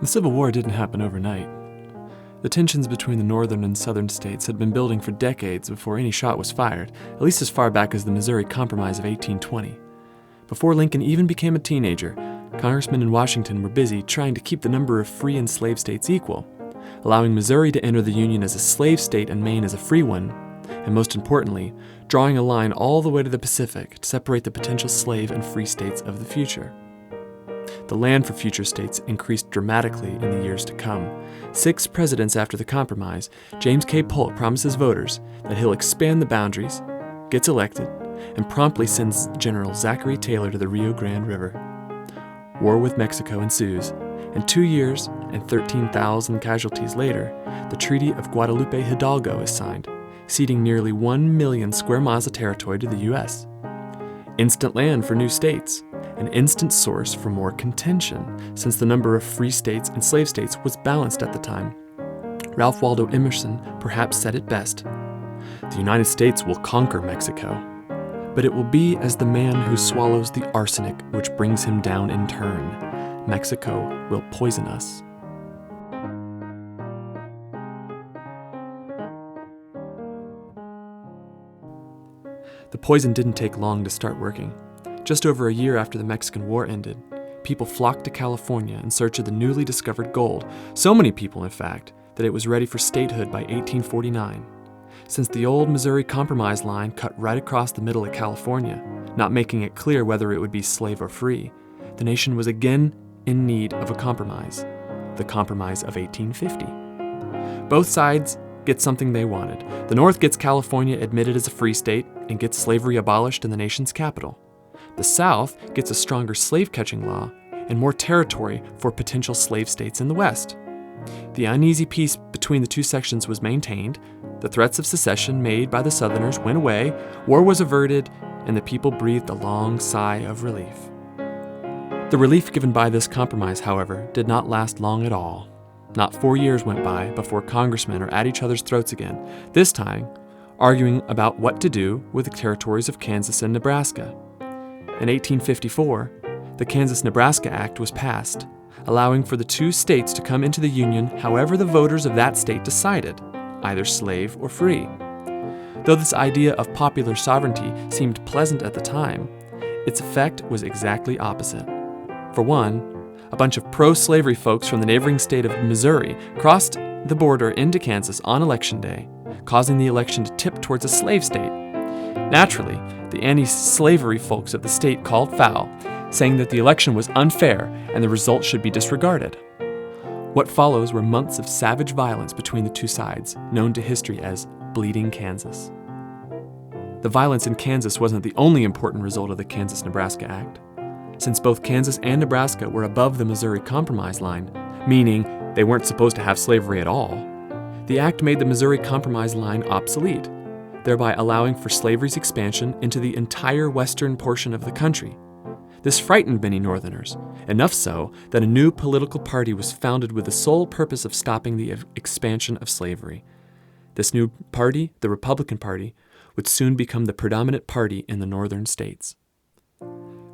The Civil War didn't happen overnight. The tensions between the northern and southern states had been building for decades before any shot was fired, at least as far back as the Missouri Compromise of 1820. Before Lincoln even became a teenager, congressmen in Washington were busy trying to keep the number of free and slave states equal, allowing Missouri to enter the Union as a slave state and Maine as a free one, and most importantly, drawing a line all the way to the Pacific to separate the potential slave and free states of the future. The land for future states increased dramatically in the years to come. 6 presidents after the compromise, James K. Polk promises voters that he'll expand the boundaries, gets elected, and promptly sends General Zachary Taylor to the Rio Grande River. War with Mexico ensues, and 2 years and 13,000 casualties later, the Treaty of Guadalupe Hidalgo is signed, ceding nearly 1 million square miles of territory to the U.S. Instant land for new states, an instant source for more contention, since the number of free states and slave states was balanced at the time. Ralph Waldo Emerson perhaps said it best: "The United States will conquer Mexico, but it will be as the man who swallows the arsenic which brings him down in turn. Mexico will poison us." The poison didn't take long to start working. Just over a year after the Mexican War ended, people flocked to California in search of the newly discovered gold, so many people, in fact, that it was ready for statehood by 1849. Since the old Missouri Compromise line cut right across the middle of California, not making it clear whether it would be slave or free, the nation was again in need of a compromise, the Compromise of 1850. Both sides get something they wanted. The North gets California admitted as a free state and gets slavery abolished in the nation's capital. The South gets a stronger slave-catching law and more territory for potential slave states in the West. The uneasy peace between the two sections was maintained, the threats of secession made by the Southerners went away, war was averted, and the people breathed a long sigh of relief. The relief given by this compromise, however, did not last long at all. Not 4 years went by before congressmen are at each other's throats again, this time arguing about what to do with the territories of Kansas and Nebraska. In 1854, the Kansas-Nebraska Act was passed, allowing for the two states to come into the Union however the voters of that state decided, either slave or free. Though this idea of popular sovereignty seemed pleasant at the time, its effect was exactly opposite. For one, a bunch of pro-slavery folks from the neighboring state of Missouri crossed the border into Kansas on Election Day, causing the election to tip towards a slave state. Naturally, the anti-slavery folks of the state called foul, saying that the election was unfair and the result should be disregarded. What follows were months of savage violence between the two sides, known to history as Bleeding Kansas. The violence in Kansas wasn't the only important result of the Kansas-Nebraska Act. Since both Kansas and Nebraska were above the Missouri Compromise line, meaning they weren't supposed to have slavery at all, the act made the Missouri Compromise line obsolete, thereby allowing for slavery's expansion into the entire western portion of the country. This frightened many Northerners, enough so that a new political party was founded with the sole purpose of stopping the expansion of slavery. This new party, the Republican Party, would soon become the predominant party in the northern states.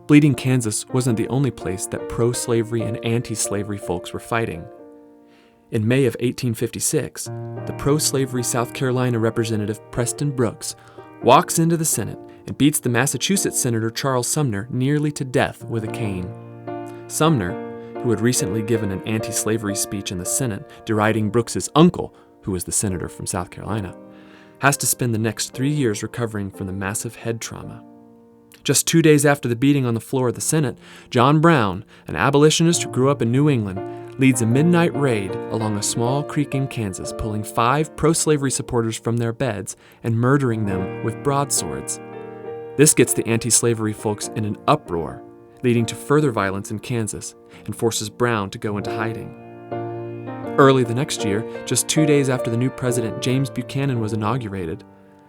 Bleeding Kansas wasn't the only place that pro-slavery and anti-slavery folks were fighting. In May of 1856, the pro-slavery South Carolina representative Preston Brooks walks into the Senate and beats the Massachusetts Senator Charles Sumner nearly to death with a cane. Sumner, who had recently given an anti-slavery speech in the Senate deriding Brooks's uncle, who was the senator from South Carolina, has to spend the next 3 years recovering from the massive head trauma. Just 2 days after the beating on the floor of the Senate, John Brown, an abolitionist who grew up in New England, leads a midnight raid along a small creek in Kansas, pulling 5 pro-slavery supporters from their beds and murdering them with broadswords. This gets the anti-slavery folks in an uproar, leading to further violence in Kansas, and forces Brown to go into hiding. Early the next year, just 2 days after the new president James Buchanan was inaugurated,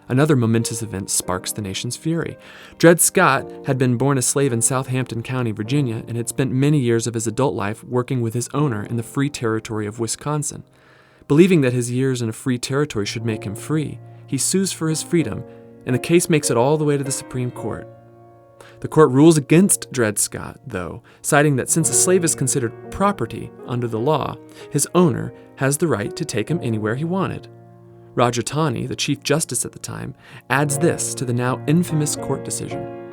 Another momentous event sparks the nation's fury. Dred Scott had been born a slave in Southampton County, Virginia, and had spent many years of his adult life working with his owner in the free territory of Wisconsin. Believing that his years in a free territory should make him free, he sues for his freedom, and the case makes it all the way to the Supreme Court. The court rules against Dred Scott, though, citing that since a slave is considered property under the law, his owner has the right to take him anywhere he wanted. Roger Taney, the Chief Justice at the time, adds this to the now infamous court decision.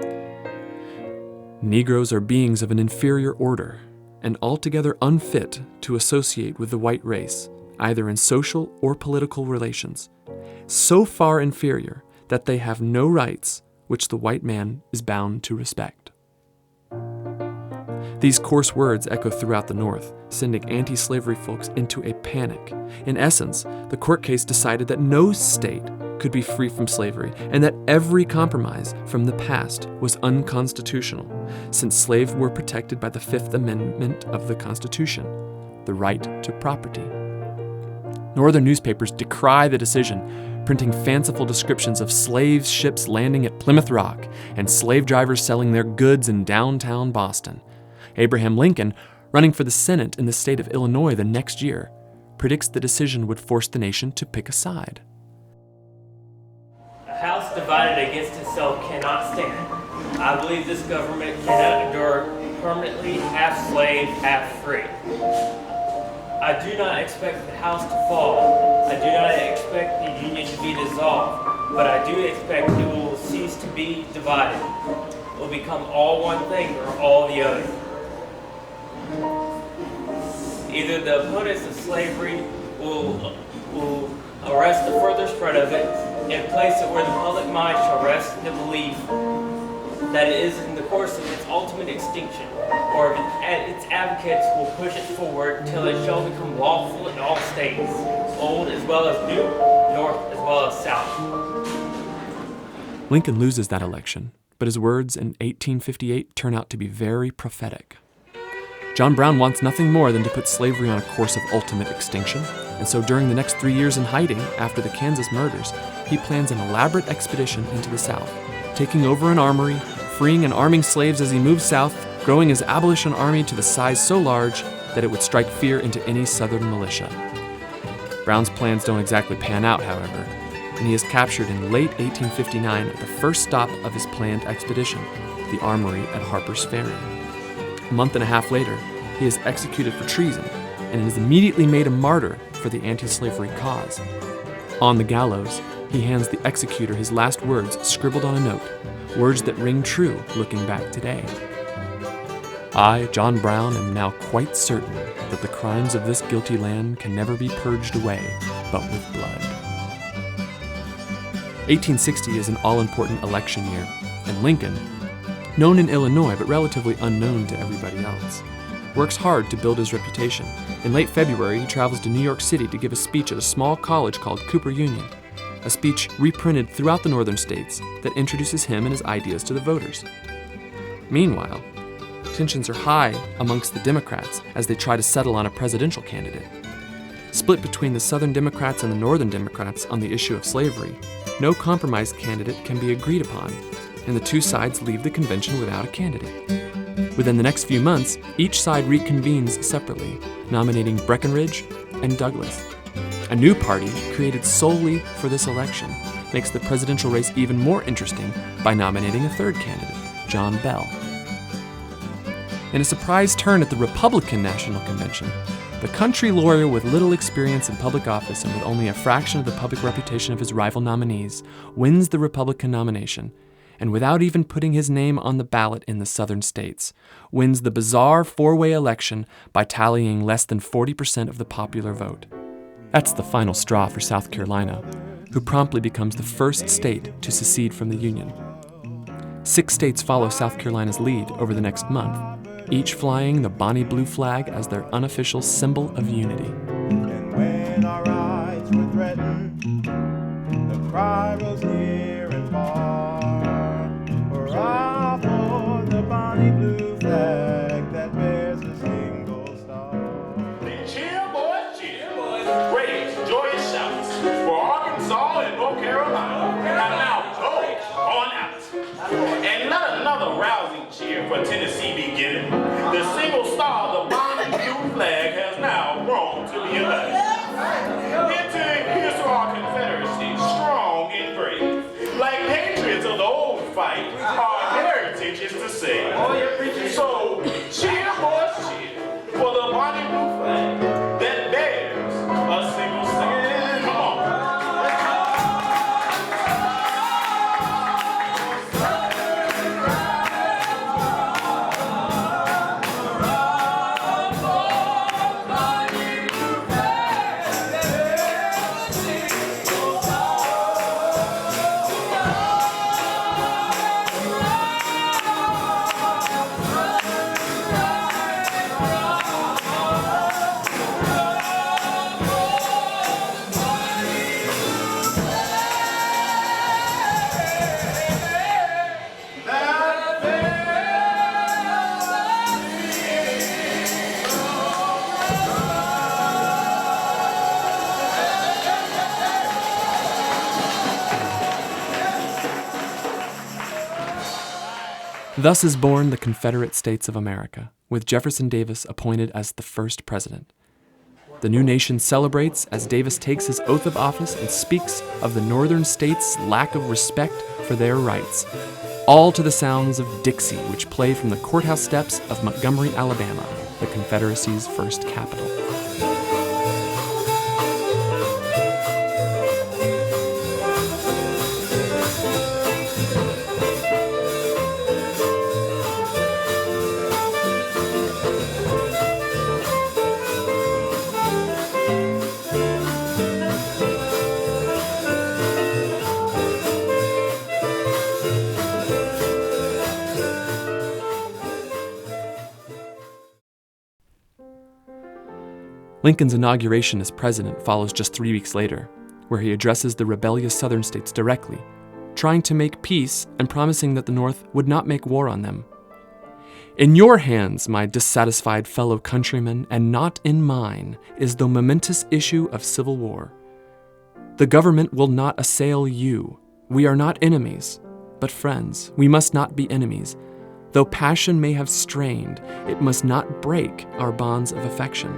Negroes are beings of an inferior order, and altogether unfit to associate with the white race, either in social or political relations, so far inferior that they have no rights which the white man is bound to respect. These coarse words echo throughout the North, sending anti-slavery folks into a panic. In essence, the court case decided that no state could be free from slavery, and that every compromise from the past was unconstitutional, since slaves were protected by the Fifth Amendment of the Constitution, the right to property. Northern newspapers decry the decision, printing fanciful descriptions of slave ships landing at Plymouth Rock and slave drivers selling their goods in downtown Boston. Abraham Lincoln, running for the Senate in the state of Illinois the next year, predicts the decision would force the nation to pick a side. A house divided against itself cannot stand. I believe this government cannot endure permanently half slave, half free. I do not expect the house to fall. I do not expect the union to be dissolved, but I do expect it will cease to be divided. It will become all one thing or all the other. Either the opponents of slavery will arrest the further spread of it and place it where the public mind shall rest in the belief that it is in the course of its ultimate extinction, or its advocates will push it forward till it shall become lawful in all states, old as well as new, north as well as south. Lincoln loses that election, but his words in 1858 turn out to be very prophetic. John Brown wants nothing more than to put slavery on a course of ultimate extinction, and so during the next 3 years in hiding after the Kansas murders, he plans an elaborate expedition into the South, taking over an armory, freeing and arming slaves as he moves south, growing his abolition army to the size so large that it would strike fear into any Southern militia. Brown's plans don't exactly pan out, however, and he is captured in late 1859 at the first stop of his planned expedition, the armory at Harper's Ferry. A month and a half later, he is executed for treason and is immediately made a martyr for the anti-slavery cause. On the gallows, he hands the executor his last words scribbled on a note, words that ring true looking back today. I, John Brown, am now quite certain that the crimes of this guilty land can never be purged away but with blood. 1860 is an all-important election year, and Lincoln, known in Illinois but relatively unknown to everybody else, works hard to build his reputation. In late February, he travels to New York City to give a speech at a small college called Cooper Union, a speech reprinted throughout the northern states that introduces him and his ideas to the voters. Meanwhile, tensions are high amongst the Democrats as they try to settle on a presidential candidate. Split between the Southern Democrats and the Northern Democrats on the issue of slavery, no compromise candidate can be agreed upon, and the two sides leave the convention without a candidate. Within the next few months, each side reconvenes separately, nominating Breckinridge and Douglas. A new party, created solely for this election, makes the presidential race even more interesting by nominating a third candidate, John Bell. In a surprise turn at the Republican National Convention, the country lawyer with little experience in public office and with only a fraction of the public reputation of his rival nominees wins the Republican nomination, and without even putting his name on the ballot in the southern states, wins the bizarre four-way election by tallying less than 40% of the popular vote. That's the final straw for South Carolina, who promptly becomes the first state to secede from the Union. 6 states follow South Carolina's lead over the next month, each flying the bonnie blue flag as their unofficial symbol of unity. And when our rights were threatened, the cry rose near and far, hurrah for the bonnie blue flag that bears a single star. Cheer, boys, raise joyous shouts for Arkansas and North Carolina. waiting for Tennessee beginning. The single star, the bonnie blue flag, has now grown to be a light. Here's to our Confederacy, strong and brave. Like patriots of the old fight, our heritage is to save. So cheer, boys, cheer for the bonnie blue flag that bears a single star. Come on. Thus is born the Confederate States of America, with Jefferson Davis appointed as the first president. The new nation celebrates as Davis takes his oath of office and speaks of the northern states' lack of respect for their rights, all to the sounds of Dixie, which play from the courthouse steps of Montgomery, Alabama, the Confederacy's first capital. Lincoln's inauguration as president follows just 3 weeks later, where he addresses the rebellious southern states directly, trying to make peace and promising that the North would not make war on them. "In your hands, my dissatisfied fellow countrymen, and not in mine, is the momentous issue of civil war. The government will not assail you. We are not enemies, but friends. We must not be enemies. Though passion may have strained, it must not break our bonds of affection.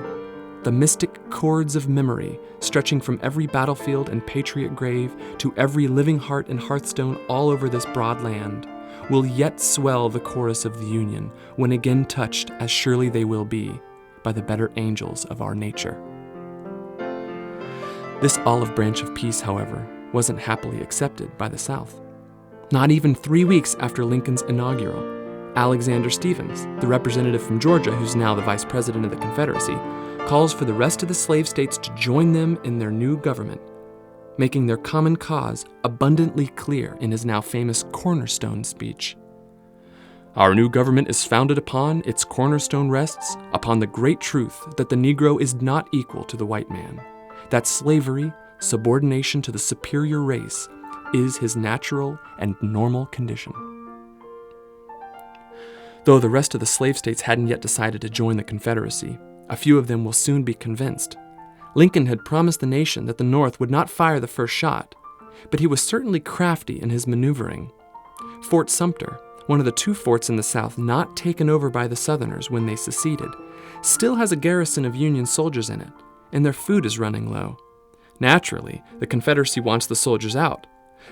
The mystic cords of memory, stretching from every battlefield and patriot grave to every living heart and hearthstone all over this broad land, will yet swell the chorus of the Union when again touched, as surely they will be, by the better angels of our nature." This olive branch of peace, however, wasn't happily accepted by the South. Not even 3 weeks after Lincoln's inaugural, Alexander Stephens, the representative from Georgia who's now the vice president of the Confederacy, calls for the rest of the slave states to join them in their new government, making their common cause abundantly clear in his now famous cornerstone speech. "Our new government is founded upon, its cornerstone rests upon the great truth that the Negro is not equal to the white man, that slavery, subordination to the superior race, is his natural and normal condition." Though the rest of the slave states hadn't yet decided to join the Confederacy, a few of them will soon be convinced. Lincoln had promised the nation that the North would not fire the first shot, but he was certainly crafty in his maneuvering. Fort Sumter, one of the 2 forts in the South not taken over by the Southerners when they seceded, still has a garrison of Union soldiers in it, and their food is running low. Naturally, the Confederacy wants the soldiers out,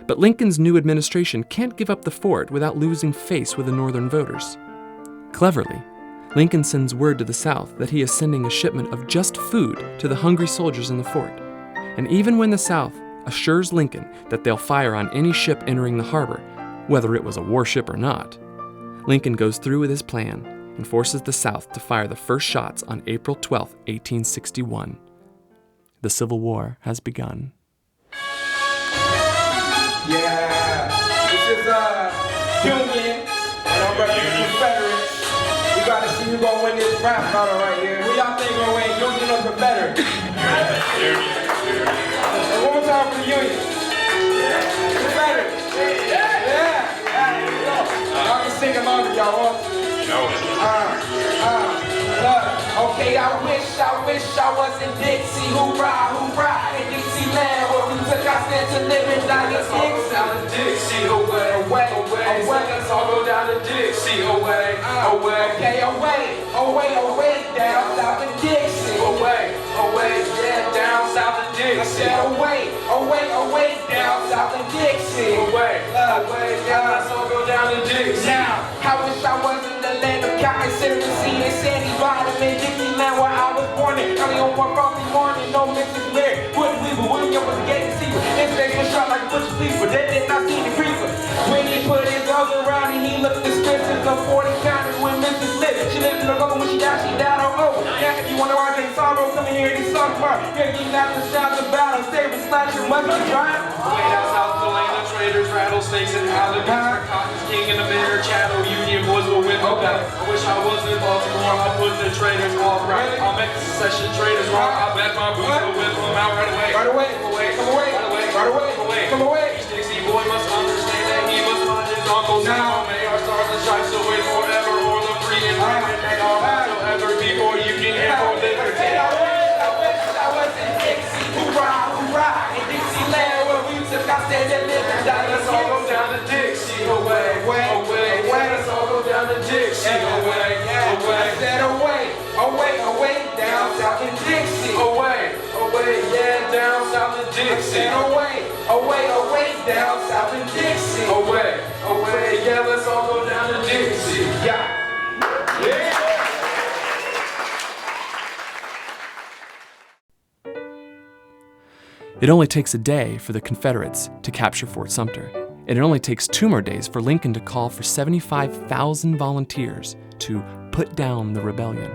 but Lincoln's new administration can't give up the fort without losing face with the Northern voters. Cleverly, Lincoln sends word to the South that he is sending a shipment of just food to the hungry soldiers in the fort. And even when the South assures Lincoln that they'll fire on any ship entering the harbor, whether it was a warship or not, Lincoln goes through with his plan and forces the South to fire the first shots on April 12, 1861. The Civil War has begun. Yeah, this is Union, and I'm representing Confederates. We gotta see who's gonna win this rap battle right here. Who y'all think gonna win, Union or Confederate? Union. And one more time for the Union. Confederate. Yeah. Y'all can sing along if y'all want to. Okay, I wish I was in Dixie. Hoorah, hoorah, in Dixieland, where we took our stand to live and die in Dixie. Dixie, away. let's all go down to Dixie. Away, away. Okay, away, away, away, down south of Dixie. Away, away, yeah, down south of Dixie. I said away, away, away, down south of Dixie. Away, away, yeah, let's all go down to Dixie. Now, I wish I was in the land of cotton, citrusy and sandy bottom in Dixieland where I was born in. Early on one frosty morning, no Mrs. Mary, Wood Weaver, William was a gate receiver. Insects were shot like a butcher sleeper, they did not see the creeper. When he put his arms around and he looked expensive, the 40 counted when Mrs. lived. She lived in the room when she died on O. Now if you wonder why I sorrow, come in here and this song part. Here you got the sounds of battle, saving slash your mother drive. Way down south, the land of traders, rattlesnakes and alligators, cotton's king and the bear, chattel, union boys will win the battle. I wish I was in Baltimore, I'll put the traders all right. I'll make the secession traders wrong, I bet my boots will whip them out right away. Right away, Come away, come away, right away, right away, come away. come away. Each Dixie boy must understand that he must find his uncle's name. May our stars and stripes still wait forever, or the free and free may our hearts will ever be for union and for liberty. I wish I was in Dixie, hoorah, hoorah, in Dixieland where we took our stand and lived and died. Let's all go down to Dixie, away, away, away. Let's all go down to Dixie, away, away. I said away, away, away, down south in Dixie. Away, away, yeah, down south of I Dixie. said away, away, away, down south in Dixie. Away, away, yeah, let's all go down to Dixie. Yeah. It only takes a day for the Confederates to capture Fort Sumter, and it only takes 2 more days for Lincoln to call for 75,000 volunteers to put down the rebellion.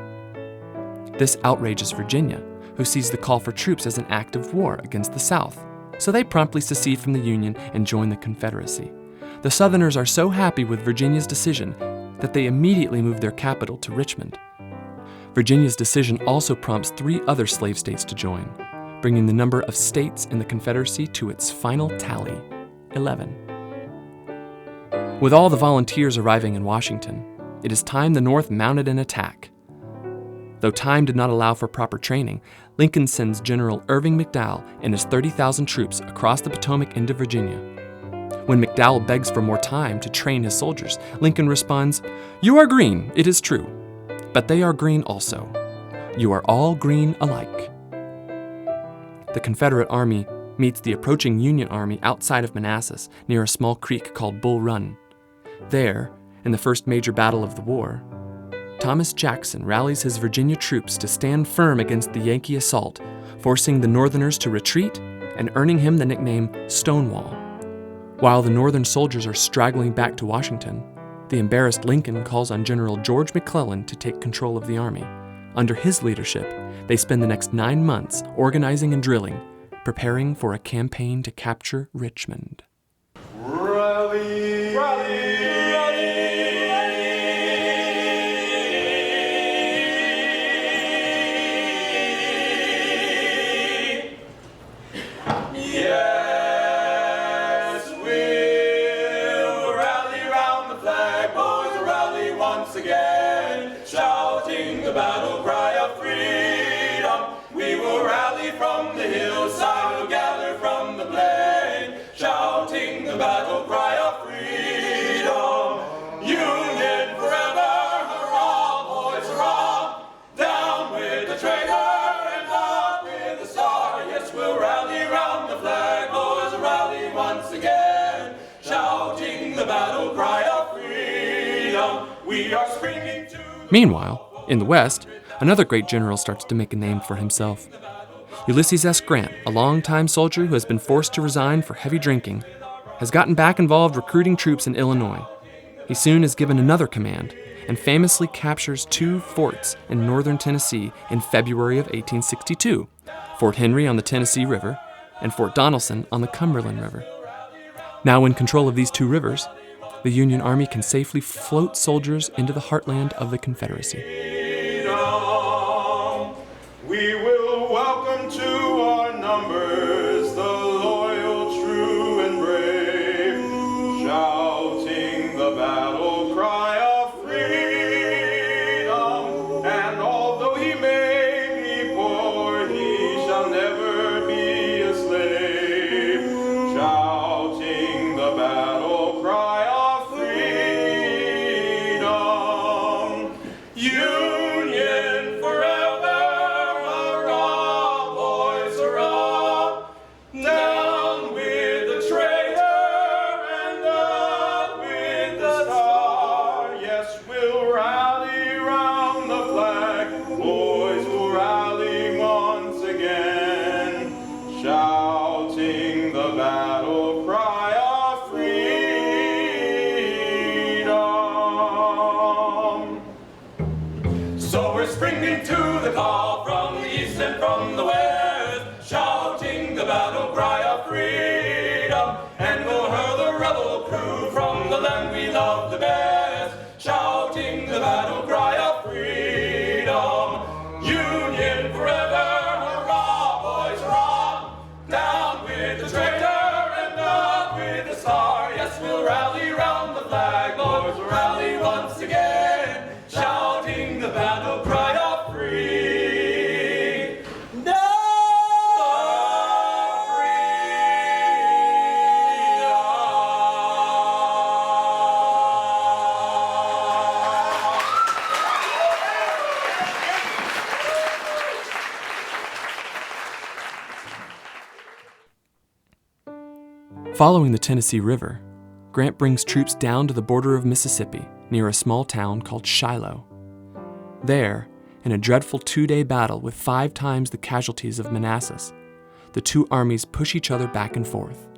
This outrages Virginia, who sees the call for troops as an act of war against the South, so they promptly secede from the Union and join the Confederacy. The Southerners are so happy with Virginia's decision that they immediately move their capital to Richmond. Virginia's decision also prompts 3 other slave states to join, bringing the number of states in the Confederacy to its final tally, 11. With all the volunteers arriving in Washington, it is time the North mounted an attack. Though time did not allow for proper training, Lincoln sends General Irving McDowell and his 30,000 troops across the Potomac into Virginia. When McDowell begs for more time to train his soldiers, Lincoln responds, "You are green, it is true, but they are green also. You are all green alike." The Confederate Army meets the approaching Union Army outside of Manassas near a small creek called Bull Run. There, in the first major battle of the war, Thomas Jackson rallies his Virginia troops to stand firm against the Yankee assault, forcing the Northerners to retreat and earning him the nickname Stonewall. While the Northern soldiers are straggling back to Washington, the embarrassed Lincoln calls on General George McClellan to take control of the army. Under his leadership, they spend the next 9 months organizing and drilling, preparing for a campaign to capture Richmond. Rally, rally, yes, we'll rally round the flag, boys, rally once again, shouting the battle cry of freedom. We will rally from the hillside, we'll gather from the plain, shouting the battle cry of freedom. Union forever, hurrah, boys, hurrah. Down with the traitor and up with the star. Yes, we'll rally round the flag, boys, rally once again, shouting the battle cry of freedom. We are springing to... Meanwhile, in the West, another great general starts to make a name for himself. Ulysses S. Grant, a longtime soldier who has been forced to resign for heavy drinking, has gotten back involved recruiting troops in Illinois. He soon is given another command and famously captures 2 forts in northern Tennessee in February of 1862, Fort Henry on the Tennessee River and Fort Donelson on the Cumberland River. Now in control of these 2 rivers, the Union Army can safely float soldiers into the heartland of the Confederacy. We will welcome to our numbers the loyal, true, and brave, shouting the battle cry of freedom. And although he may be poor, he shall never be a slave, shouting the battle cry of freedom. springing to the call from the east and from the west, shouting the battle cry of freedom, and we'll hurl the rebel crew from the land we love the best, shouting the battle cry of freedom. Union forever, hurrah, boys, hurrah! Down with the traitor and up with the star. Yes, we'll rally round the flag, boys, we'll rally once again, shouting the battle cry of free. No! Following the Tennessee River, Grant brings troops down to the border of Mississippi near a small town called Shiloh. There, in a dreadful 2-day battle with 5 times the casualties of Manassas, the two armies push each other back and forth.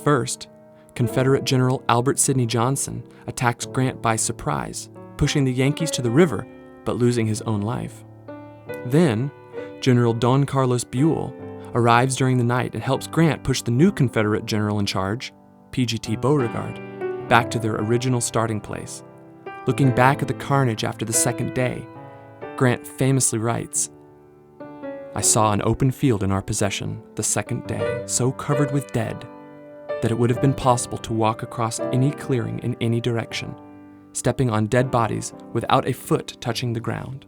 First, Confederate General Albert Sidney Johnston attacks Grant by surprise, pushing the Yankees to the river but losing his own life. Then, General Don Carlos Buell arrives during the night and helps Grant push the new Confederate general in charge, P.G.T. Beauregard, back to their original starting place. Looking back at the carnage after the second day, Grant famously writes, "I saw an open field in our possession the second day, so covered with dead that it would have been possible to walk across any clearing in any direction, stepping on dead bodies without a foot touching the ground."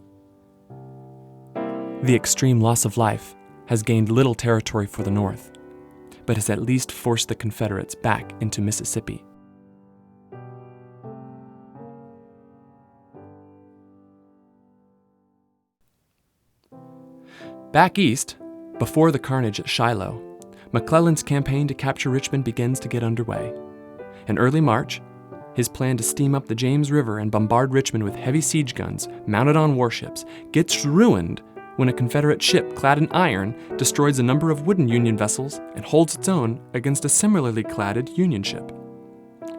The extreme loss of life has gained little territory for the North, but has at least forced the Confederates back into Mississippi. Back east, before the carnage at Shiloh, McClellan's campaign to capture Richmond begins to get underway. In early March, his plan to steam up the James River and bombard Richmond with heavy siege guns mounted on warships gets ruined when a Confederate ship clad in iron destroys a number of wooden Union vessels and holds its own against a similarly cladded Union ship.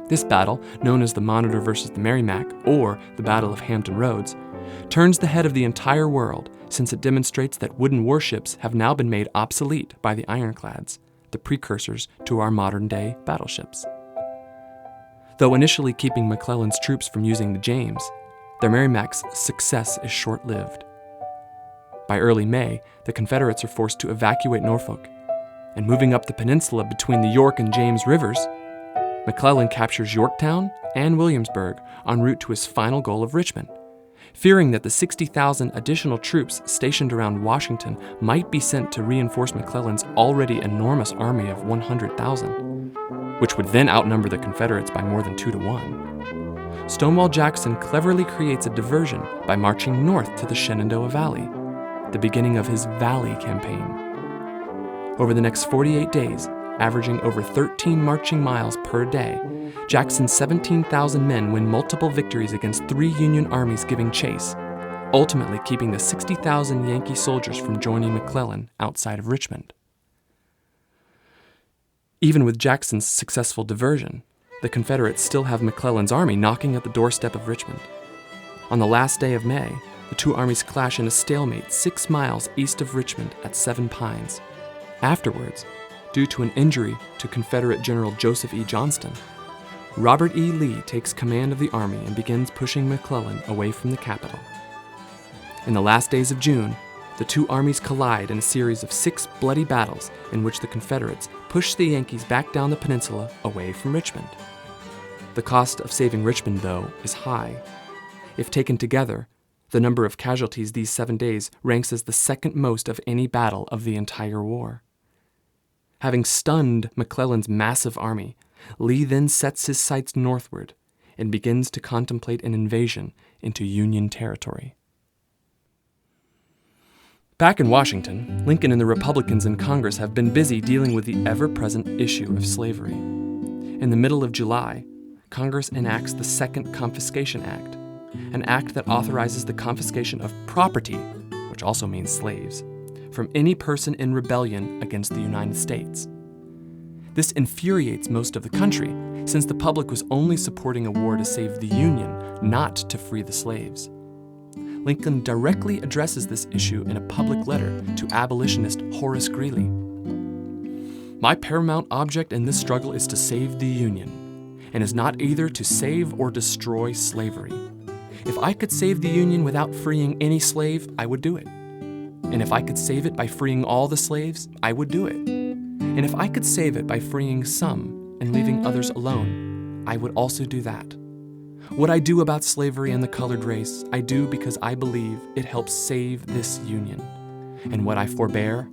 This battle, known as the Monitor versus the Merrimac, or the Battle of Hampton Roads, turns the head of the entire world, since it demonstrates that wooden warships have now been made obsolete by the ironclads, the precursors to our modern-day battleships. Though initially keeping McClellan's troops from using the James, the Merrimac's success is short-lived. By early May, the Confederates are forced to evacuate Norfolk, and moving up the peninsula between the York and James rivers, McClellan captures Yorktown and Williamsburg en route to his final goal of Richmond, fearing that the 60,000 additional troops stationed around Washington might be sent to reinforce McClellan's already enormous army of 100,000, which would then outnumber the Confederates by more than 2-1. Stonewall Jackson cleverly creates a diversion by marching north to the Shenandoah Valley, the beginning of his Valley Campaign. Over the next 48 days, averaging over 13 marching miles per day, Jackson's 17,000 men win multiple victories against 3 Union armies giving chase, ultimately keeping the 60,000 Yankee soldiers from joining McClellan outside of Richmond. Even with Jackson's successful diversion, the Confederates still have McClellan's army knocking at the doorstep of Richmond. On the last day of May, the two armies clash in a stalemate 6 miles east of Richmond at 7 Pines. Afterwards, due to an injury to Confederate General Joseph E. Johnston, Robert E. Lee takes command of the army and begins pushing McClellan away from the capital. In the last days of June, the two armies collide in a series of 6 bloody battles in which the Confederates push the Yankees back down the peninsula away from Richmond. The cost of saving Richmond, though, is high. If taken together, the number of casualties these 7 days ranks as the second most of any battle of the entire war. Having stunned McClellan's massive army, Lee then sets his sights northward and begins to contemplate an invasion into Union territory. Back in Washington, Lincoln and the Republicans in Congress have been busy dealing with the ever-present issue of slavery. In the middle of July, Congress enacts the Second Confiscation Act, an act that authorizes the confiscation of property, which also means slaves, from any person in rebellion against the United States. This infuriates most of the country, since the public was only supporting a war to save the Union, not to free the slaves. Lincoln directly addresses this issue in a public letter to abolitionist Horace Greeley. My paramount object in this struggle is to save the Union, and is not either to save or destroy slavery. If I could save the Union without freeing any slave, I would do it. And if I could save it by freeing all the slaves, I would do it. And if I could save it by freeing some and leaving others alone, I would also do that. What I do about slavery and the colored race, I do because I believe it helps save this Union. And what I forbear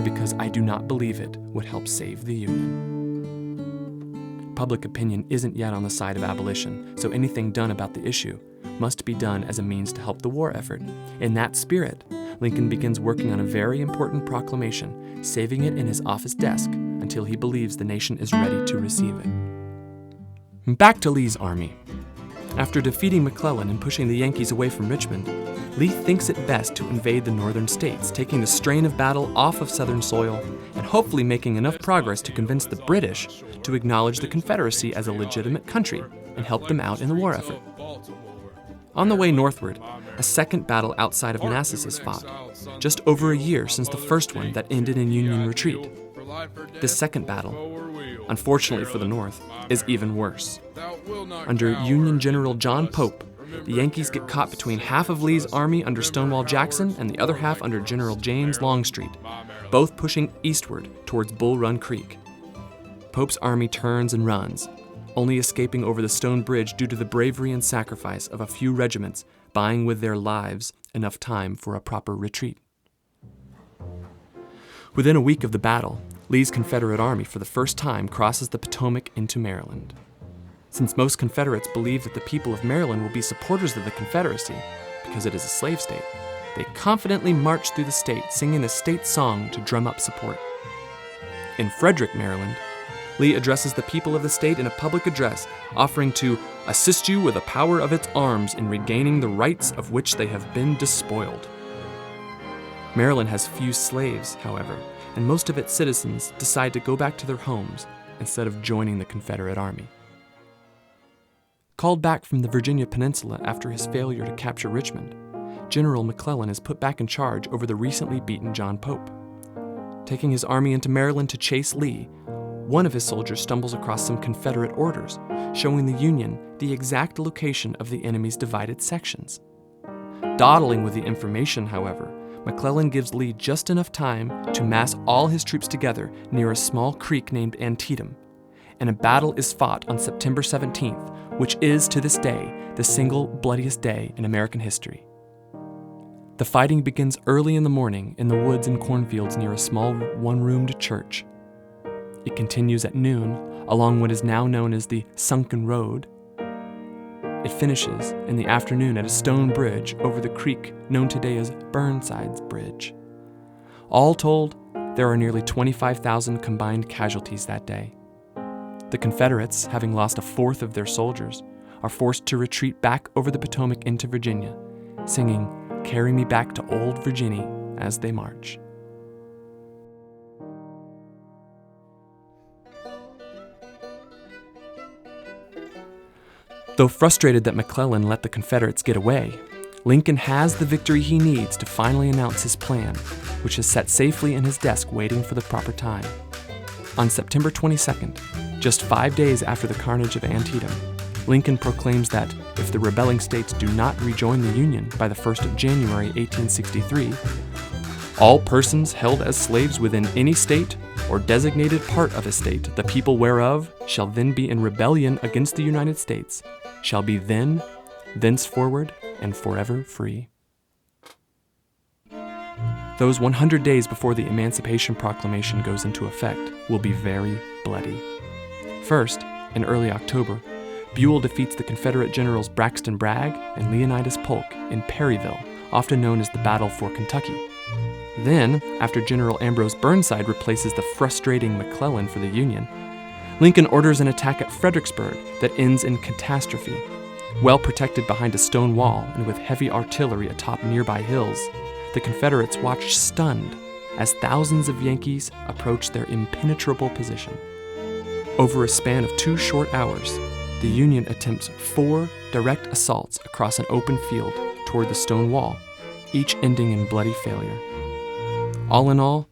because I do not believe it would help save the Union. Public opinion isn't yet on the side of abolition, so anything done about the issue must be done as a means to help the war effort. In that spirit, Lincoln begins working on a very important proclamation, saving it in his office desk until he believes the nation is ready to receive it. Back to Lee's army. After defeating McClellan and pushing the Yankees away from Richmond, Lee thinks it best to invade the northern states, taking the strain of battle off of southern soil and hopefully making enough progress to convince the British to acknowledge the Confederacy as a legitimate country and help them out in the war effort. On the way northward, a second battle outside of Manassas is fought, just over a year since the first one that ended in Union retreat. This second battle, unfortunately for the North, is even worse. Under Union General John Pope, the Yankees get caught between half of Lee's army under Stonewall Jackson and the other half under General James Longstreet, both pushing eastward towards Bull Run Creek. Pope's army turns and runs, only escaping over the stone bridge due to the bravery and sacrifice of a few regiments buying with their lives enough time for a proper retreat. Within a week of the battle, Lee's Confederate army for the first time crosses the Potomac into Maryland. Since most Confederates believe that the people of Maryland will be supporters of the Confederacy because it is a slave state, they confidently march through the state singing the state song to drum up support. In Frederick, Maryland, Lee addresses the people of the state in a public address, offering to assist you with the power of its arms in regaining the rights of which they have been despoiled. Maryland has few slaves, however, and most of its citizens decide to go back to their homes instead of joining the Confederate Army. Called back from the Virginia Peninsula after his failure to capture Richmond, General McClellan is put back in charge over the recently beaten John Pope. Taking his army into Maryland to chase Lee, one of his soldiers stumbles across some Confederate orders, showing the Union the exact location of the enemy's divided sections. Dawdling with the information, however, McClellan gives Lee just enough time to mass all his troops together near a small creek named Antietam, and a battle is fought on September 17th, which is, to this day, the single bloodiest day in American history. The fighting begins early in the morning in the woods and cornfields near a small one-roomed church. It continues at noon along what is now known as the Sunken Road. It finishes in the afternoon at a stone bridge over the creek known today as Burnside's Bridge. All told, there are nearly 25,000 combined casualties that day. The Confederates, having lost a fourth of their soldiers, are forced to retreat back over the Potomac into Virginia, singing "Carry Me Back to Old Virginia" as they march. Though frustrated that McClellan let the Confederates get away, Lincoln has the victory he needs to finally announce his plan, which is set safely in his desk waiting for the proper time. On September 22nd, just 5 days after the carnage of Antietam, Lincoln proclaims that if the rebelling states do not rejoin the Union by the 1st of January 1863, all persons held as slaves within any state or designated part of a state, the people whereof shall then be in rebellion against the United States, shall be then, thenceforward, and forever free. Those 100 days before the Emancipation Proclamation goes into effect will be very bloody. First, in early October, Buell defeats the Confederate generals Braxton Bragg and Leonidas Polk in Perryville, often known as the Battle for Kentucky. Then, after General Ambrose Burnside replaces the frustrating McClellan for the Union, Lincoln orders an attack at Fredericksburg that ends in catastrophe. Well protected behind a stone wall and with heavy artillery atop nearby hills, the Confederates watched stunned as thousands of Yankees approached their impenetrable position. Over a span of 2 short hours, the Union attempts 4 direct assaults across an open field toward the stone wall, each ending in bloody failure. All in all,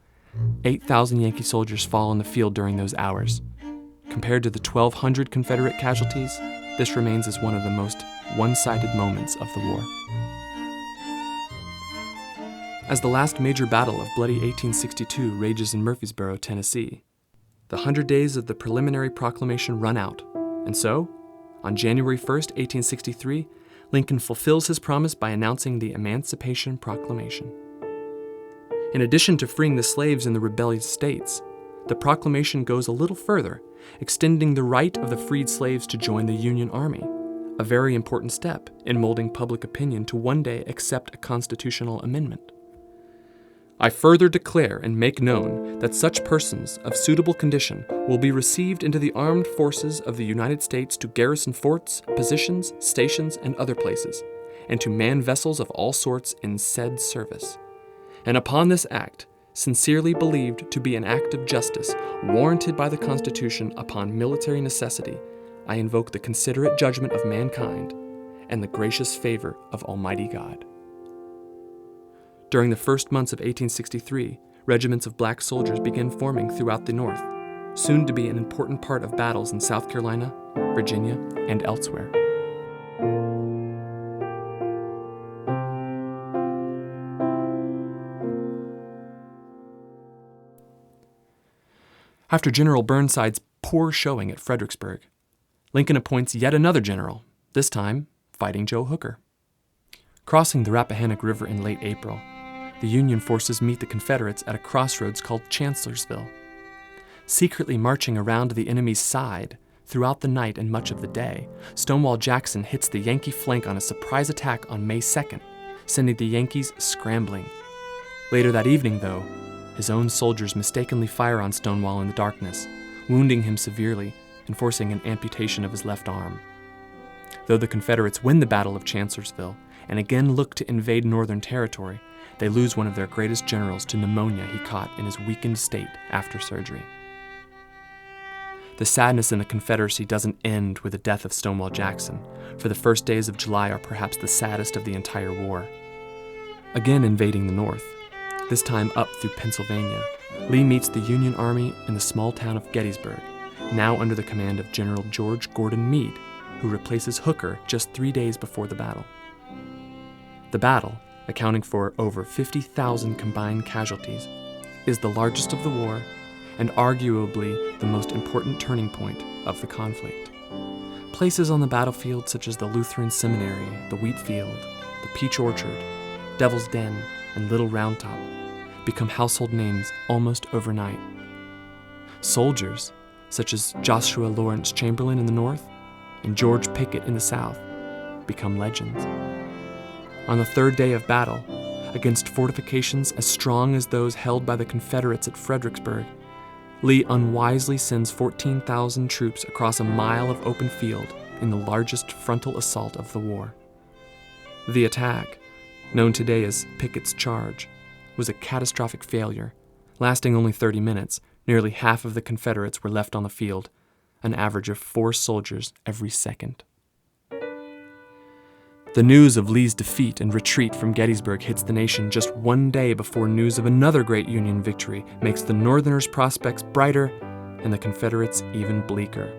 8,000 Yankee soldiers fall on the field during those hours. Compared to the 1,200 Confederate casualties, this remains as one of the most one-sided moments of the war. As the last major battle of bloody 1862 rages in Murfreesboro, Tennessee, the 100 days of the preliminary proclamation run out, and so, on January 1st, 1863, Lincoln fulfills his promise by announcing the Emancipation Proclamation. In addition to freeing the slaves in the rebellious states, the proclamation goes a little further, extending the right of the freed slaves to join the Union Army, a very important step in molding public opinion to one day accept a constitutional amendment. I further declare and make known that such persons of suitable condition will be received into the armed forces of the United States to garrison forts, positions, stations, and other places, and to man vessels of all sorts in said service. And upon this act, sincerely believed to be an act of justice, warranted by the Constitution upon military necessity, I invoke the considerate judgment of mankind and the gracious favor of Almighty God. During the first months of 1863, regiments of black soldiers began forming throughout the North, soon to be an important part of battles in South Carolina, Virginia, and elsewhere. After General Burnside's poor showing at Fredericksburg, Lincoln appoints yet another general, this time Fighting Joe Hooker. Crossing the Rappahannock River in late April, the Union forces meet the Confederates at a crossroads called Chancellorsville. Secretly marching around the enemy's side throughout the night and much of the day, Stonewall Jackson hits the Yankee flank on a surprise attack on May 2nd, sending the Yankees scrambling. Later that evening, though, his own soldiers mistakenly fire on Stonewall in the darkness, wounding him severely and forcing an amputation of his left arm. Though the Confederates win the Battle of Chancellorsville and again look to invade Northern territory, they lose one of their greatest generals to pneumonia he caught in his weakened state after surgery. The sadness in the Confederacy doesn't end with the death of Stonewall Jackson, for the first days of July are perhaps the saddest of the entire war. Again invading the North, this time up through Pennsylvania, Lee meets the Union Army in the small town of Gettysburg, now under the command of General George Gordon Meade, who replaces Hooker just 3 days before the battle. The battle, accounting for over 50,000 combined casualties, is the largest of the war and arguably the most important turning point of the conflict. Places on the battlefield such as the Lutheran Seminary, the Wheat Field, the Peach Orchard, Devil's Den, and Little Round Top become household names almost overnight. Soldiers, such as Joshua Lawrence Chamberlain in the North and George Pickett in the South, become legends. On the third day of battle, against fortifications as strong as those held by the Confederates at Fredericksburg, Lee unwisely sends 14,000 troops across a mile of open field in the largest frontal assault of the war. The attack, known today as Pickett's Charge, was a catastrophic failure. Lasting only 30 minutes, nearly half of the Confederates were left on the field, an average of 4 soldiers every second. The news of Lee's defeat and retreat from Gettysburg hits the nation just 1 day before news of another great Union victory makes the Northerners' prospects brighter and the Confederates even bleaker.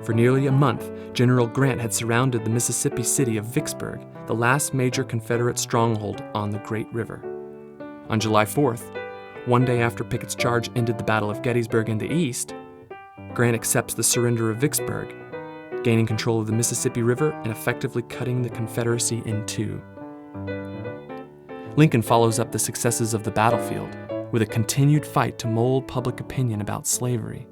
For nearly a month, General Grant had surrounded the Mississippi city of Vicksburg, the last major Confederate stronghold on the Great River. On July 4th, 1 day after Pickett's charge ended the Battle of Gettysburg in the east, Grant accepts the surrender of Vicksburg, gaining control of the Mississippi River and effectively cutting the Confederacy in two. Lincoln follows up the successes of the battlefield with a continued fight to mold public opinion about slavery.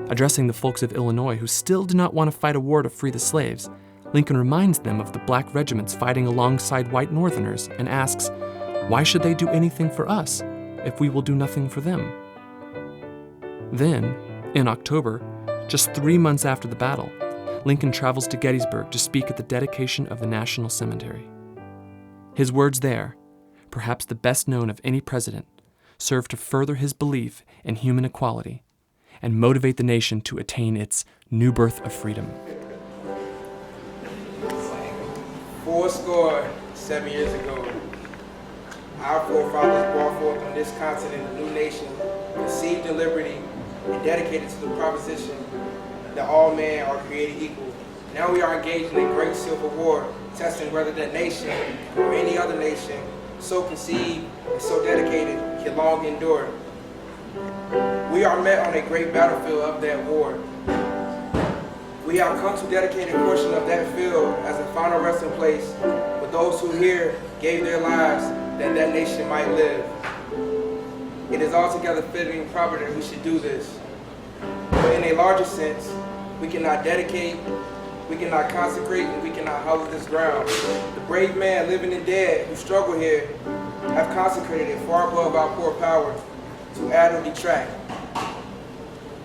Addressing the folks of Illinois who still do not want to fight a war to free the slaves, Lincoln reminds them of the black regiments fighting alongside white Northerners and asks, why should they do anything for us if we will do nothing for them? Then, in October, just 3 months after the battle, Lincoln travels to Gettysburg to speak at the dedication of the National Cemetery. His words there, perhaps the best known of any president, serve to further his belief in human equality and motivate the nation to attain its new birth of freedom. 7 years ago, our forefathers brought forth on this continent a new nation, conceived in liberty and dedicated to the proposition that all men are created equal. Now we are engaged in a great civil war, testing whether that nation or any other nation so conceived and so dedicated can long endure. We are met on a great battlefield of that war. We have come to dedicate a portion of that field as a final resting place for those who here gave their lives that that nation might live. It is altogether fitting and proper that we should do this. But in a larger sense, we cannot dedicate, we cannot consecrate, and we cannot hallow this ground. The brave man, living and dead, who struggle here, have consecrated it far above our poor power to add or detract.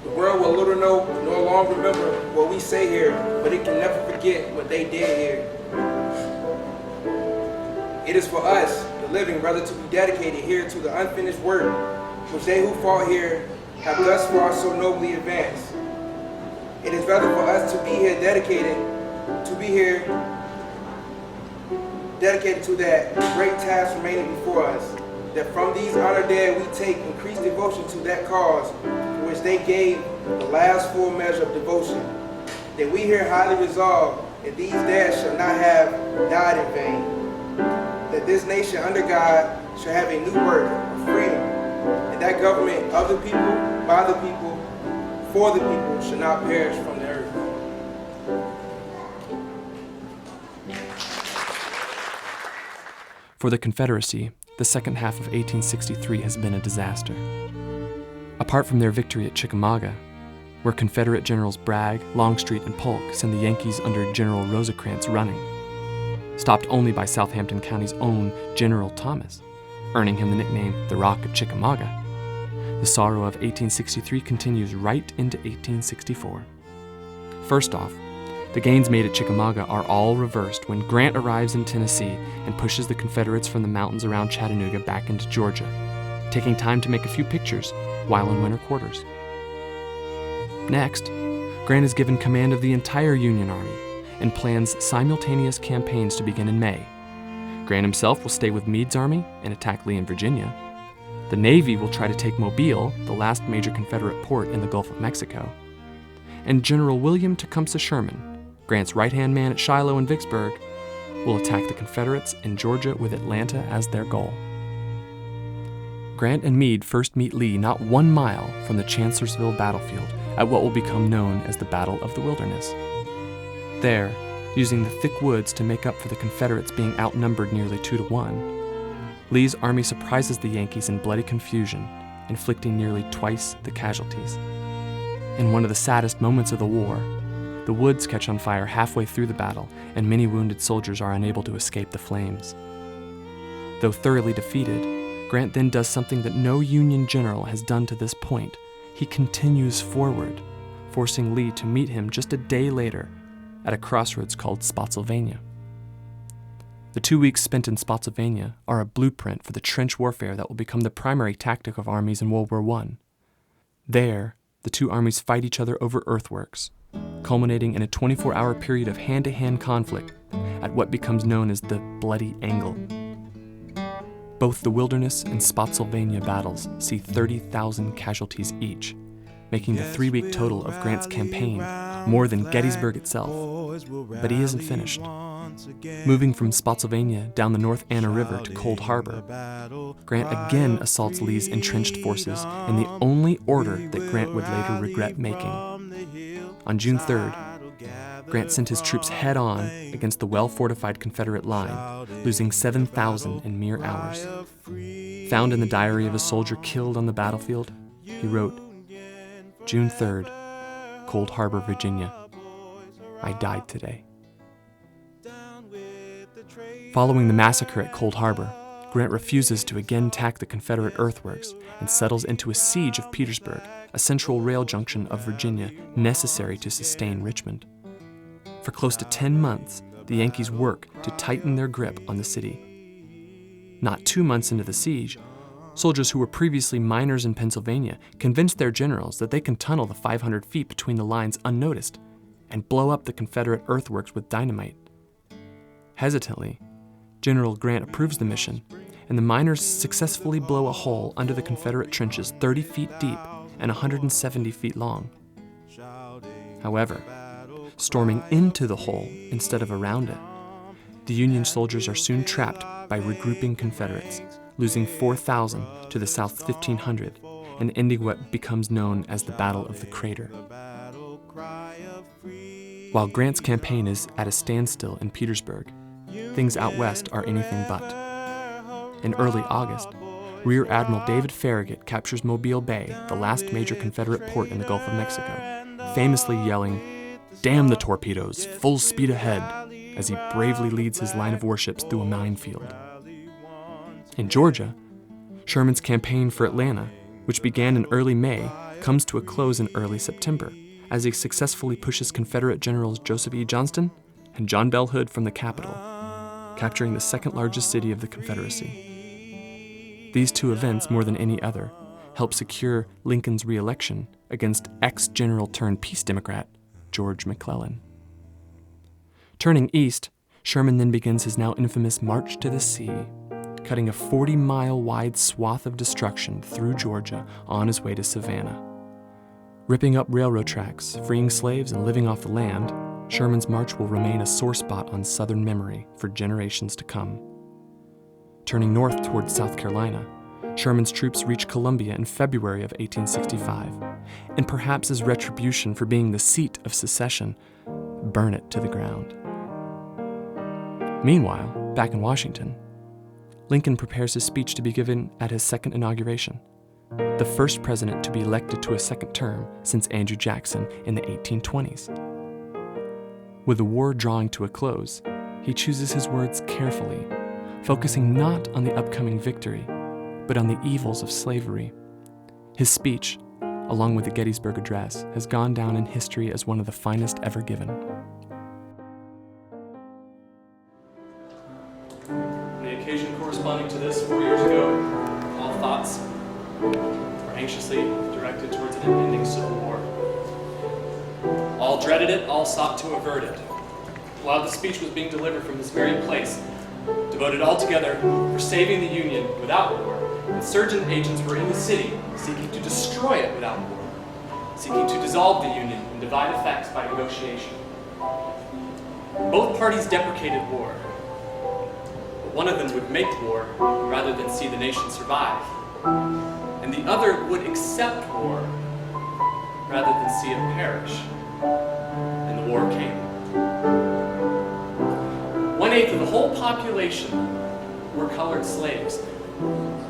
The world will little know nor long remember what we say here, but it can never forget what they did here. It is for us, the living, rather to be dedicated here to the unfinished work which they who fought here have thus far so nobly advanced. It is rather for us to be here dedicated to that great task remaining before us, that from these honored dead we take increased devotion to that cause for which they gave the last full measure of devotion, that we here highly resolve that these dead shall not have died in vain, that this nation under God shall have a new birth of freedom, and that government of the people, by the people, for the people shall not perish from the earth. For the Confederacy, the second half of 1863 has been a disaster. Apart from their victory at Chickamauga, where Confederate Generals Bragg, Longstreet, and Polk send the Yankees under General Rosecrans running, stopped only by Southampton County's own General Thomas, earning him the nickname the Rock of Chickamauga, the sorrow of 1863 continues right into 1864. First off, the gains made at Chickamauga are all reversed when Grant arrives in Tennessee and pushes the Confederates from the mountains around Chattanooga back into Georgia, taking time to make a few pictures while in winter quarters. Next, Grant is given command of the entire Union Army and plans simultaneous campaigns to begin in May. Grant himself will stay with Meade's army and attack Lee in Virginia. The Navy will try to take Mobile, the last major Confederate port in the Gulf of Mexico. And General William Tecumseh Sherman, Grant's right-hand man at Shiloh and Vicksburg, will attack the Confederates in Georgia with Atlanta as their goal. Grant and Meade first meet Lee not 1 mile from the Chancellorsville battlefield at what will become known as the Battle of the Wilderness. There, using the thick woods to make up for the Confederates being outnumbered nearly 2-1, Lee's army surprises the Yankees in bloody confusion, inflicting nearly twice the casualties. In one of the saddest moments of the war, the woods catch on fire halfway through the battle, and many wounded soldiers are unable to escape the flames. Though thoroughly defeated, Grant then does something that no Union general has done to this point. He continues forward, forcing Lee to meet him just a day later at a crossroads called Spotsylvania. The 2 weeks spent in Spotsylvania are a blueprint for the trench warfare that will become the primary tactic of armies in World War I. There, the two armies fight each other over earthworks, culminating in a 24-hour period of hand-to-hand conflict at what becomes known as the Bloody Angle. Both the Wilderness and Spotsylvania battles see 30,000 casualties each, making the 3-week total of Grant's campaign more than Gettysburg itself. But he isn't finished. Moving from Spotsylvania down the North Anna River to Cold Harbor, Grant again assaults Lee's entrenched forces in the only order that Grant would later regret making. On June 3rd, Grant sent his troops head-on against the well-fortified Confederate line, losing 7,000 in mere hours. Found in the diary of a soldier killed on the battlefield, he wrote, June 3rd, Cold Harbor, Virginia. I died today. Following the massacre at Cold Harbor, Grant refuses to again attack the Confederate earthworks and settles into a siege of Petersburg, a central rail junction of Virginia necessary to sustain Richmond. For close to 10 months, the Yankees work to tighten their grip on the city. Not 2 months into the siege, soldiers who were previously miners in Pennsylvania convince their generals that they can tunnel the 500 feet between the lines unnoticed and blow up the Confederate earthworks with dynamite. Hesitantly, General Grant approves the mission, and the miners successfully blow a hole under the Confederate trenches 30 feet deep and 170 feet long. However, storming into the hole instead of around it, the Union soldiers are soon trapped by regrouping Confederates, losing 4,000 to the South's 1,500 and ending what becomes known as the Battle of the Crater. While Grant's campaign is at a standstill in Petersburg, things out west are anything but. In early August, Rear Admiral David Farragut captures Mobile Bay, the last major Confederate port in the Gulf of Mexico, famously yelling, "Damn the torpedoes, full speed ahead," as he bravely leads his line of warships through a minefield. In Georgia, Sherman's campaign for Atlanta, which began in early May, comes to a close in early September, as he successfully pushes Confederate Generals Joseph E. Johnston and John Bell Hood from the capital, capturing the second largest city of the Confederacy. These two events, more than any other, helped secure Lincoln's re-election against ex-general turned Peace Democrat George McClellan. Turning east, Sherman then begins his now infamous March to the Sea, cutting a 40-mile wide swath of destruction through Georgia on his way to Savannah. Ripping up railroad tracks, freeing slaves, and living off the land, Sherman's march will remain a sore spot on Southern memory for generations to come. Turning north toward South Carolina, Sherman's troops reach Columbia in February of 1865, and perhaps as retribution for being the seat of secession, burn it to the ground. Meanwhile, back in Washington, Lincoln prepares his speech to be given at his second inauguration, the first president to be elected to a second term since Andrew Jackson in the 1820s. With the war drawing to a close, he chooses his words carefully, focusing not on the upcoming victory, but on the evils of slavery. His speech, along with the Gettysburg Address, has gone down in history as one of the finest ever given. On the occasion corresponding to this 4 years ago, all thoughts were anxiously directed towards an impending civil war. All dreaded it, all sought to avert it. While the speech was being delivered from this very place, devoted altogether for saving the Union without war, insurgent agents were in the city seeking to destroy it without war, seeking to dissolve the Union and divide effects by negotiation. Both parties deprecated war, but one of them would make war rather than see the nation survive, and the other would accept war rather than see it perish. And the war came. 1/8 of the whole population were colored slaves,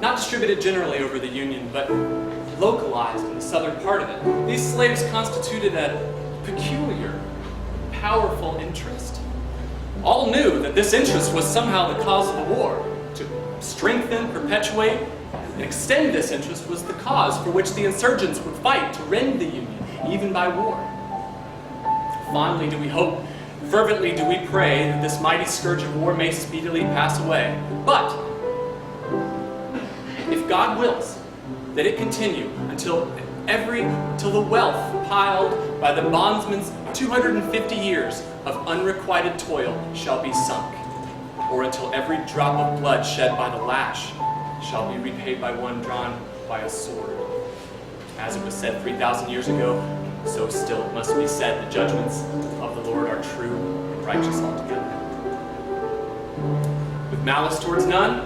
not distributed generally over the Union, but localized in the southern part of it. These slaves constituted a peculiar, powerful interest. All knew that this interest was somehow the cause of the war. To strengthen, perpetuate, and extend this interest was the cause for which the insurgents would fight to rend the Union, even by war. Fondly do we hope, fervently do we pray that this mighty scourge of war may speedily pass away. But if God wills that it continue until the wealth piled by the bondsman's 250 years of unrequited toil shall be sunk, or until every drop of blood shed by the lash shall be repaid by one drawn by a sword. As it was said 3,000 years ago, so still it must be said, the judgments of the Lord are true and righteous altogether. With malice towards none,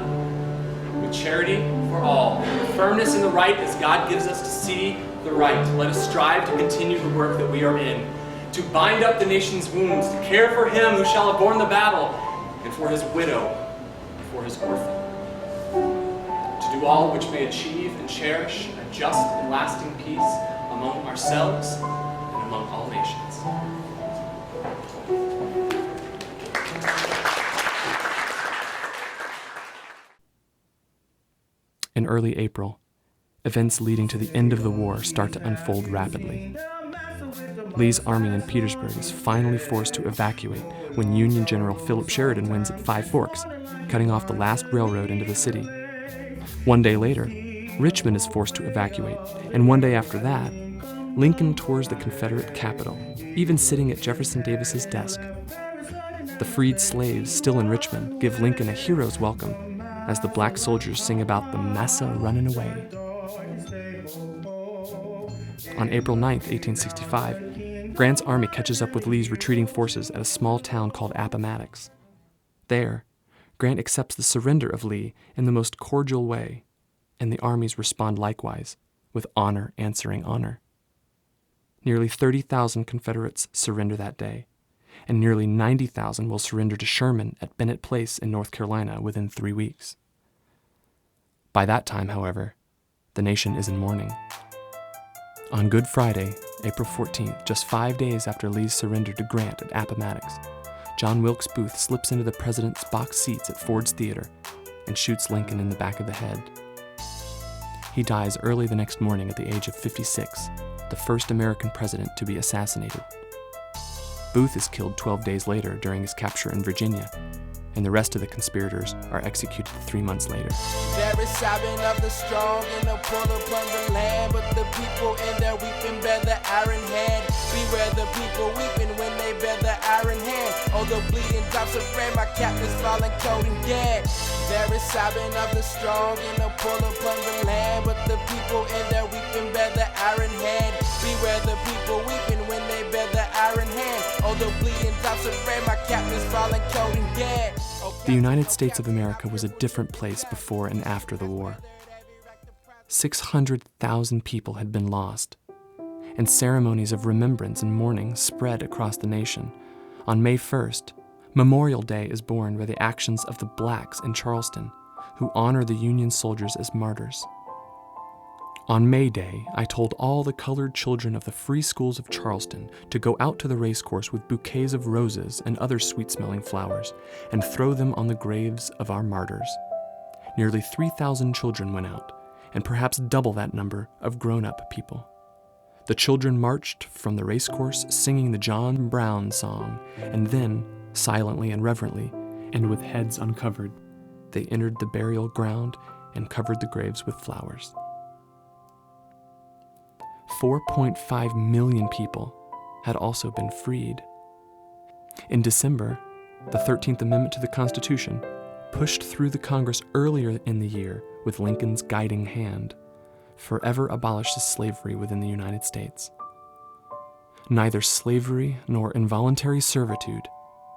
with charity for all, with firmness in the right as God gives us to see the right, let us strive to continue the work that we are in, to bind up the nation's wounds, to care for him who shall have borne the battle, and for his widow, and for his orphan. To do all which may achieve and cherish a just and lasting peace among ourselves and among all nations. In early April, events leading to the end of the war start to unfold rapidly. Lee's army in Petersburg is finally forced to evacuate when Union General Philip Sheridan wins at Five Forks, cutting off the last railroad into the city. One day later, Richmond is forced to evacuate, and one day after that, Lincoln tours the Confederate capital, even sitting at Jefferson Davis's desk. The freed slaves still in Richmond give Lincoln a hero's welcome as the black soldiers sing about the massa running away. On April 9, 1865, Grant's army catches up with Lee's retreating forces at a small town called Appomattox. There, Grant accepts the surrender of Lee in the most cordial way, and the armies respond likewise, with honor answering honor. Nearly 30,000 Confederates surrender that day, and nearly 90,000 will surrender to Sherman at Bennett Place in North Carolina within 3 weeks. By that time, however, the nation is in mourning. On Good Friday, April 14th, just 5 days after Lee's surrender to Grant at Appomattox, John Wilkes Booth slips into the president's box seats at Ford's Theater and shoots Lincoln in the back of the head. He dies early the next morning at the age of 56, the first American president to be assassinated. Booth is killed 12 days later during his capture in Virginia, and the rest of the conspirators are executed 3 months later. There is sobbing of the strong and the poor upon the land, but the people in their weeping bear the iron hand. Beware the people weeping when they bear the iron hand. Oh, the bleeding drops of rain, my captain's falling cold and dead. There is sobbing of the strong and the poor upon the land, but the people in their weeping bear the iron hand. Beware the people weeping when they bear the iron hand. Oh, the bleeding drops of rain, my captain's falling cold and dead. The United States of America was a different place before and after the war. 600,000 people had been lost, and ceremonies of remembrance and mourning spread across the nation. On May 1st, Memorial Day is born by the actions of the blacks in Charleston, who honor the Union soldiers as martyrs. On May Day, I told all the colored children of the free schools of Charleston to go out to the racecourse with bouquets of roses and other sweet-smelling flowers and throw them on the graves of our martyrs. Nearly 3,000 children went out, and perhaps double that number of grown-up people. The children marched from the racecourse singing the John Brown song, and then, silently and reverently, and with heads uncovered, they entered the burial ground and covered the graves with flowers. 4.5 million people had also been freed. In December, the 13th Amendment to the Constitution, pushed through the Congress earlier in the year with Lincoln's guiding hand, forever abolishes slavery within the United States. Neither slavery nor involuntary servitude,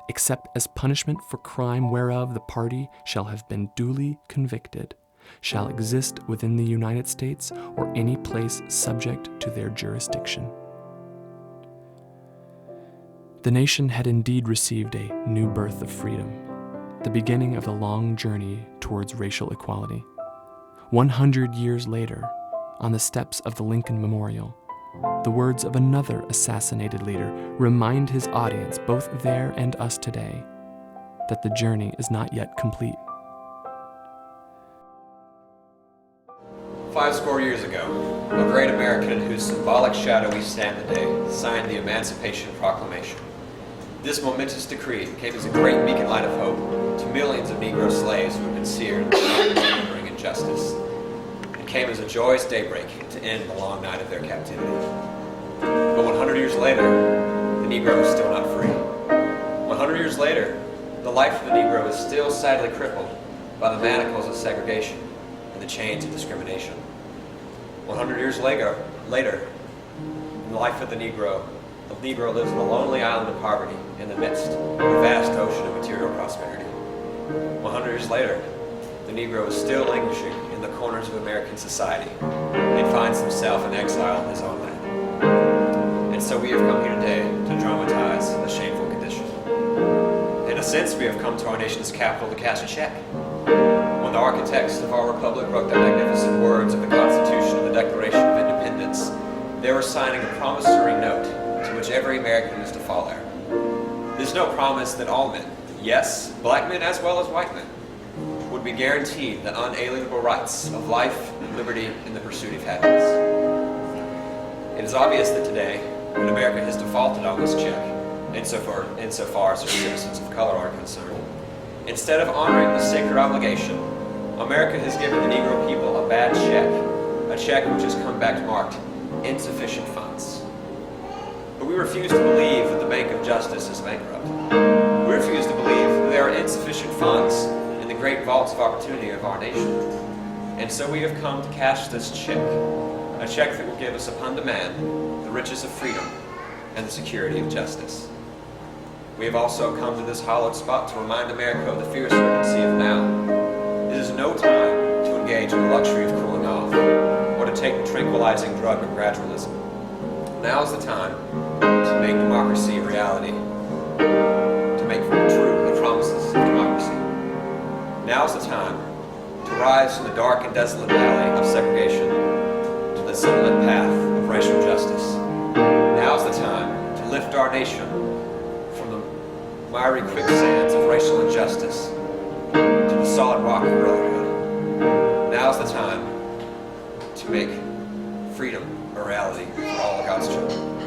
except as punishment for crime whereof the party shall have been duly convicted, shall exist within the United States or any place subject to their jurisdiction. The nation had indeed received a new birth of freedom, the beginning of the long journey towards racial equality. 100 years later, on the steps of the Lincoln Memorial, the words of another assassinated leader remind his audience, both there and us today, that the journey is not yet complete. 50 years ago, a great American in whose symbolic shadow we stand today signed the Emancipation Proclamation. This momentous decree came as a great beacon light of hope to millions of Negro slaves who had been seared in the suffering and injustice. It came as a joyous daybreak to end the long night of their captivity. But 100 years later, the Negro is still not free. 100 years later, the life of the Negro is still sadly crippled by the manacles of segregation and the chains of discrimination. 100 years later, in the life of the Negro lives on a lonely island of poverty in the midst of a vast ocean of material prosperity. 100 years later, the Negro is still languishing in the corners of American society and finds himself in exile in his own land. And so we have come here today to dramatize a shameful condition. In a sense, we have come to our nation's capital to cash a check. When the architects of our republic wrote the magnificent words of the Constitution and the Declaration of Independence, they were signing a promissory note to which every American is to follow. There's no promise that all men, yes, black men as well as white men, would be guaranteed the unalienable rights of life, liberty, and the pursuit of happiness. It is obvious that today, when America has defaulted on this check, insofar as her citizens of color are concerned, instead of honoring the sacred obligation, America has given the Negro people a bad check, a check which has come back marked insufficient funds. But we refuse to believe that the Bank of Justice is bankrupt. We We refuse to believe that there are insufficient funds in the great vaults of opportunity of our nation. And so we have come to cash this check, a check that will give us upon demand the riches of freedom and the security of justice. We have also come to this hallowed spot to remind America of the fierce urgency of now. It is no time to engage in the luxury of cooling off, or to take the tranquilizing drug of gradualism. Now is the time to make democracy a reality, to make true the promises of democracy. Now is the time to rise from the dark and desolate valley of segregation to the sunlit path of racial justice. Now is the time to lift our nation from the miry quicksands of racial injustice to the solid rock of brotherhood. Now is the time to make freedom a reality for all of God's children.